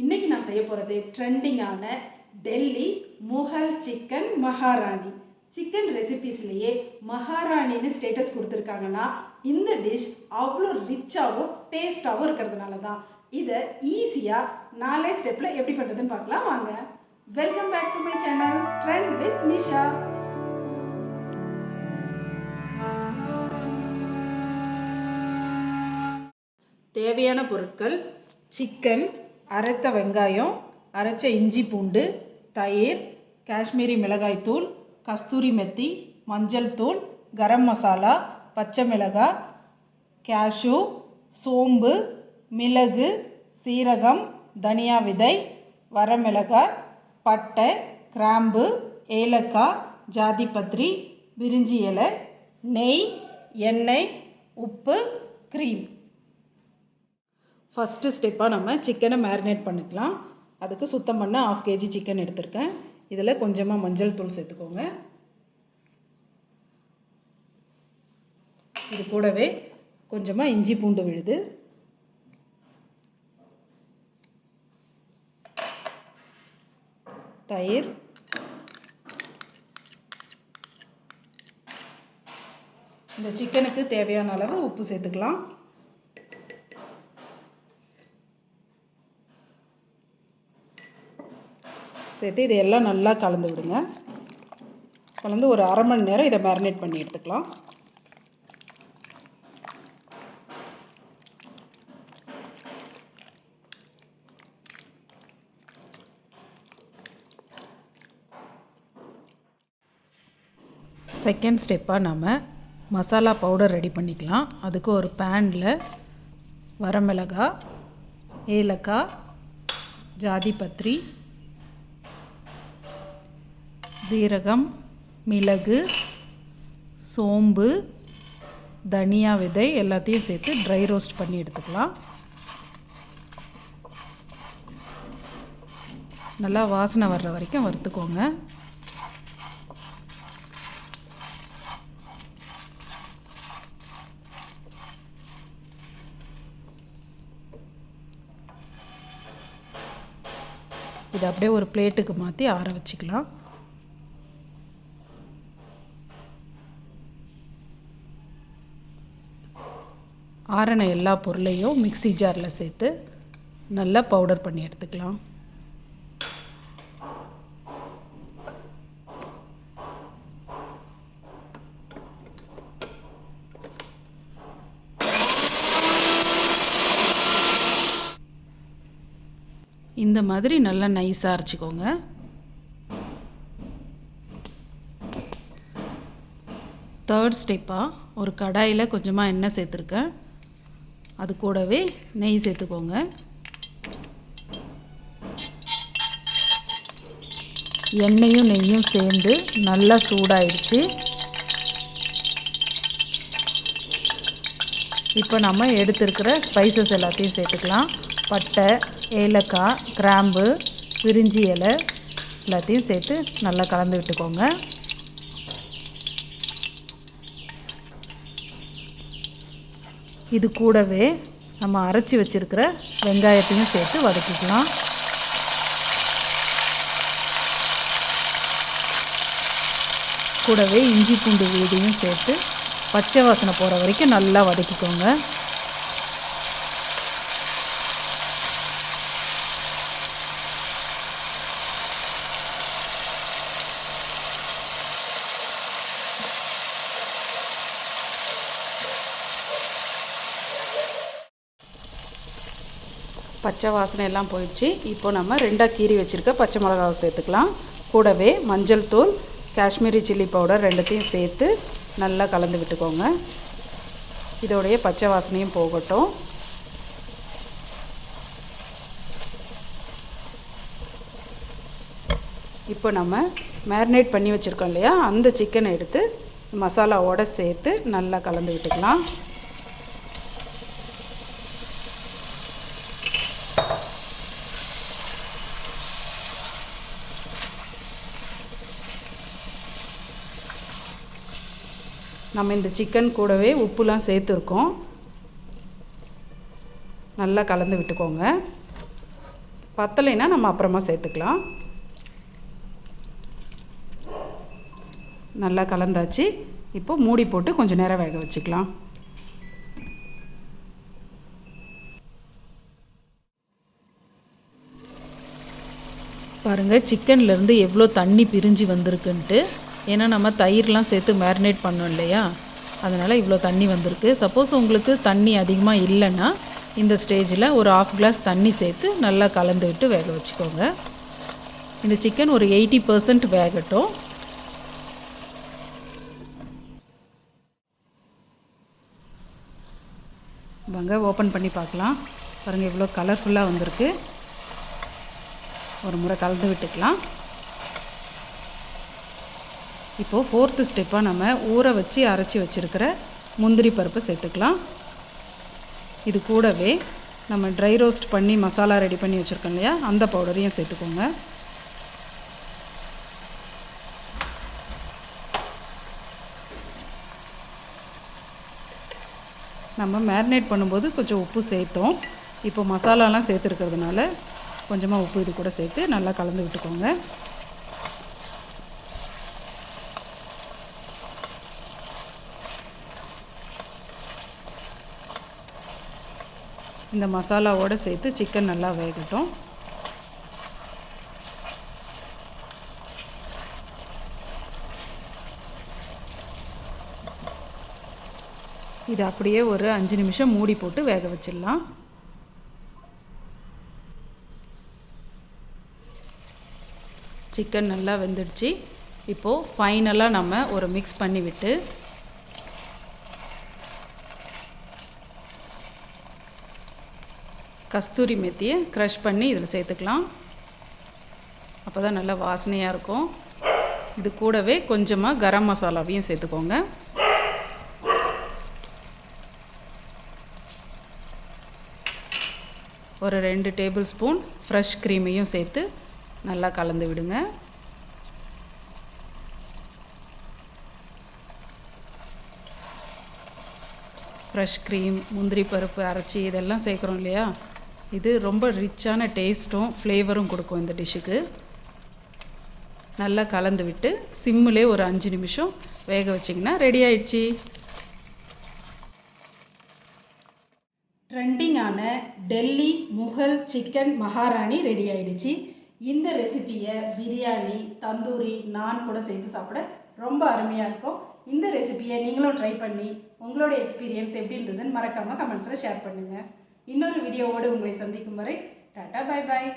இன்றைக்கி நான் செய்ய போகிறது ட்ரெண்டிங்கான டெல்லி முகல் சிக்கன் மகாராணி. சிக்கன் ரெசிபீஸ்லேயே மகாராணின்னு ஸ்டேட்டஸ் கொடுத்துருக்காங்கன்னா இந்த டிஷ் அவ்வளோ ரிச்சாகவும் டேஸ்ட்டாகவும் இருக்கிறதுனால தான். இதை ஈஸியாக 4 ஸ்டெப்பில் எப்படி பண்ணுறதுன்னு பார்க்கலாம் வாங்க. Welcome back to my channel trend with Nisha. தேவையான பொருட்கள்: சிக்கன், அரைத்த வெங்காயம், அரைச்ச இஞ்சி பூண்டு, தயிர், காஷ்மீரி மிளகாய்த்தூள், கஸ்தூரி மெத்தி, மஞ்சள் தூள், கரம் மசாலா, பச்சை மிளகாய், கேஷ்யூ, சோம்பு, மிளகு, சீரகம், தனியா விதை, வரமிளகாய், பட்டை, கிராம்பு, ஏலக்காய், ஜாதிபத்திரி, பிரிஞ்சி இலை, நெய், எண்ணெய், உப்பு, க்ரீம். ஃபஸ்ட்டு ஸ்டெப்பாக நம்ம சிக்கனை மேரினேட் பண்ணிக்கலாம். அதுக்கு சுத்தம் பண்ண 1/2 kg சிக்கன் எடுத்திருக்கேன். இதில் கொஞ்சமாக மஞ்சள் தூள் சேர்த்துக்கோங்க. இது கூடவே கொஞ்சமாக இஞ்சி பூண்டு விழுது, தயிர், இந்த சிக்கனுக்கு தேவையான அளவு உப்பு சேர்த்துக்கலாம். சேர்த்து இதையெல்லாம் நல்லா கலந்து விடுங்க. கலந்து ஒரு 1/2 மணி நேரம் இதை மேரினேட் பண்ணி எடுத்துக்கலாம். செகண்ட் ஸ்டெப்பாக நம்ம மசாலா பவுடர் ரெடி பண்ணிக்கலாம். அதுக்கு ஒரு பேனில் வரமிளகாய், ஏலக்காய், ஜாதிபத்திரி, சீரகம், மிளகு, சோம்பு, தனியா விதை எல்லாத்தையும் சேர்த்து ட்ரை ரோஸ்ட் பண்ணி எடுத்துக்கலாம். நல்லா வாசனை வர்ற வரைக்கும் வறுத்துக்கோங்க. இதை அப்படியே ஒரு பிளேட்டுக்கு மாற்றி ஆற வச்சுக்கலாம். ஆறின எல்லா பொருளையும் மிக்ஸி ஜாரில் சேர்த்து நல்லா பவுடர் பண்ணி எடுத்துக்கலாம். இந்த மாதிரி நல்லா நைஸாக அரைச்சிக்கோங்க. தேர்ட் ஸ்டெப்பாக ஒரு கடாயில் கொஞ்சமாக எண்ணெய் சேர்த்துருக்கேன். அது கூடவே நெய் சேர்த்துக்கோங்க. எண்ணெயும் நெய்யும் சேர்ந்து நல்லா சூடாயிடுச்சு. இப்போ நம்ம எடுத்துருக்கிற ஸ்பைசஸ் எல்லாத்தையும் சேர்த்துக்கலாம். பட்டை, ஏலக்காய், கிராம்பு, பிரிஞ்சி இலை எல்லாத்தையும் சேர்த்து நல்லா கலந்து விட்டுக்கோங்க. இது கூடவே நம்ம அரைச்சி வச்சுருக்கிற வெங்காயத்தையும் சேர்த்து வதக்கிக்கலாம். கூடவே இஞ்சி பூண்டு விழுதையும் சேர்த்து பச்சை வாசனை போகிற வரைக்கும் நல்லா வதக்கிக்கோங்க. பச்சை வாசனை எல்லாம் போயிடுச்சு. இப்போ நம்ம 2ஆக கீறி வச்சுருக்க பச்சை மிளகாவை சேர்த்துக்கலாம். கூடவே மஞ்சள் தூள், காஷ்மீரி சில்லி பவுடர் ரெண்டுத்தையும் சேர்த்து நல்லா கலந்து விட்டுக்கோங்க. இதோடைய பச்சை வாசனையும் போகட்டும். இப்போ நம்ம மேரினேட் பண்ணி வச்சுருக்கோம் இல்லையா, அந்த சிக்கனை எடுத்து மசாலாவோடு சேர்த்து நல்லா கலந்து விட்டுக்கலாம். நம்ம இந்த சிக்கன் கூடவே உப்புலாம் சேர்த்துருக்கோம். நல்லா கலந்து விட்டுக்கோங்க. பத்தலைன்னா நம்ம அப்புறமா சேர்த்துக்கலாம். நல்லா கலந்தாச்சு. இப்போ மூடி போட்டு கொஞ்சம் நேரம் வேக வச்சுக்கலாம். பாருங்கள் சிக்கன்லேருந்து எவ்வளோ தண்ணி பிரிஞ்சு வந்திருக்குன்ட்டு. ஏன்னா நம்ம தயிர்லாம் சேர்த்து மேரினேட் பண்ணோம் இல்லையா, அதனால் இவ்வளோ தண்ணி வந்திருக்கு. சப்போஸ் உங்களுக்கு தண்ணி அதிகமாக இல்லைன்னா இந்த ஸ்டேஜில் ஒரு 1/2 கிளாஸ் தண்ணி சேர்த்து நல்லா கலந்து விட்டு வேக வச்சுக்கோங்க. இந்த சிக்கன் ஒரு 80% வேகட்டும். வாங்க ஓப்பன் பண்ணி பார்க்கலாம். பாருங்கள் எவ்வளோ கலர்ஃபுல்லாக வந்திருக்கு. ஒரு முறை கலந்து விட்டுக்கலாம். இப்போது 4th ஸ்டெப்பாக நம்ம ஊற வச்சு அரைச்சி வச்சுருக்கிற முந்திரி பருப்பை சேர்த்துக்கலாம். இது கூடவே நம்ம ட்ரை ரோஸ்ட் பண்ணி மசாலா ரெடி பண்ணி வச்சுருக்கோம் இல்லையா, அந்த பவுடரையும் சேர்த்துக்கோங்க. நம்ம மேரினேட் பண்ணும்போது கொஞ்சம் உப்பு சேர்த்தோம். இப்போ மசாலாலாம் சேர்த்துருக்கிறதுனால கொஞ்சமாக உப்பு இது கூட சேர்த்து நல்லா கலந்து விட்டுக்கோங்க. இந்த மசாலாவோடு சேர்த்து சிக்கன் நல்லா வேகட்டும். இது அப்படியே ஒரு 5 நிமிஷம் மூடி போட்டு வேக வச்சிடலாம். சிக்கன் நல்லா வெந்துடுச்சு. இப்போது ஃபைனலாக நம்ம ஒரு மிக்ஸ் பண்ணி விட்டு கஸ்தூரி மெத்தியை க்ரஷ் பண்ணி இதில் சேர்த்துக்கலாம். அப்போ தான் நல்லா வாசனையாக இருக்கும். இது கூடவே கொஞ்சமாக கரம் மசாலாவையும் சேர்த்துக்கோங்க. ஒரு 2 டேபிள் ஸ்பூன் ஃப்ரெஷ் க்ரீமையும் சேர்த்து நல்லா கலந்து விடுங்க. ஃப்ரெஷ் க்ரீம், முந்திரி பருப்பு அரைச்சி இதெல்லாம் சேர்க்குறோம் இல்லையா, இது ரொம்ப ரிச்சான டேஸ்ட்டும் ஃப்ளேவரும் கொடுக்கும் இந்த டிஷ்ஷுக்கு. நல்லா கலந்து விட்டு சிம்மிலே ஒரு 5 நிமிஷம் வேக வச்சிங்கன்னா ரெடி ஆயிடுச்சு. ட்ரெண்டிங்கான டெல்லி முகல் சிக்கன் மகாராணி ரெடி ஆயிடுச்சு. இந்த ரெசிபியை பிரியாணி, தந்தூரி, நான் கூட சேர்த்து சாப்பிட ரொம்ப அருமையாக இருக்கும். இந்த ரெசிபியை நீங்களும் ட்ரை பண்ணி உங்களோட எக்ஸ்பீரியன்ஸ் எப்படி இருந்ததுன்னு மறக்காமல் கமெண்ட்ஸில் ஷேர் பண்ணுங்கள். இன்னொரு வீடியோவோடு உங்களை சந்திக்கும் வரை டாட்டா, பை பாய்.